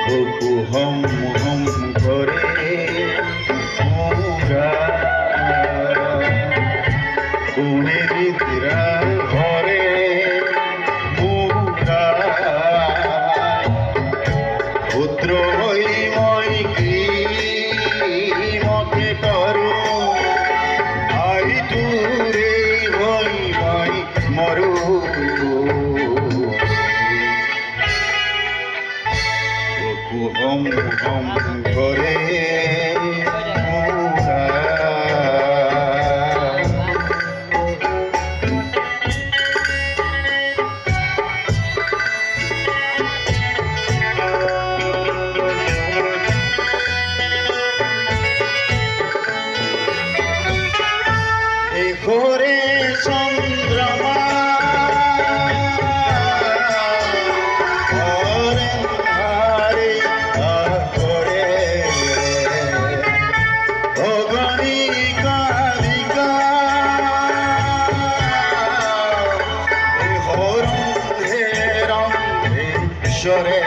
বুকু হম হম করে মোরা কোনে দিতরা ঘরে মোরা পুত্র হই মই কি মতে করু আই তুরে হই মই মরু হম হম করে মোরা ঘরে চন্দ্রমা সরে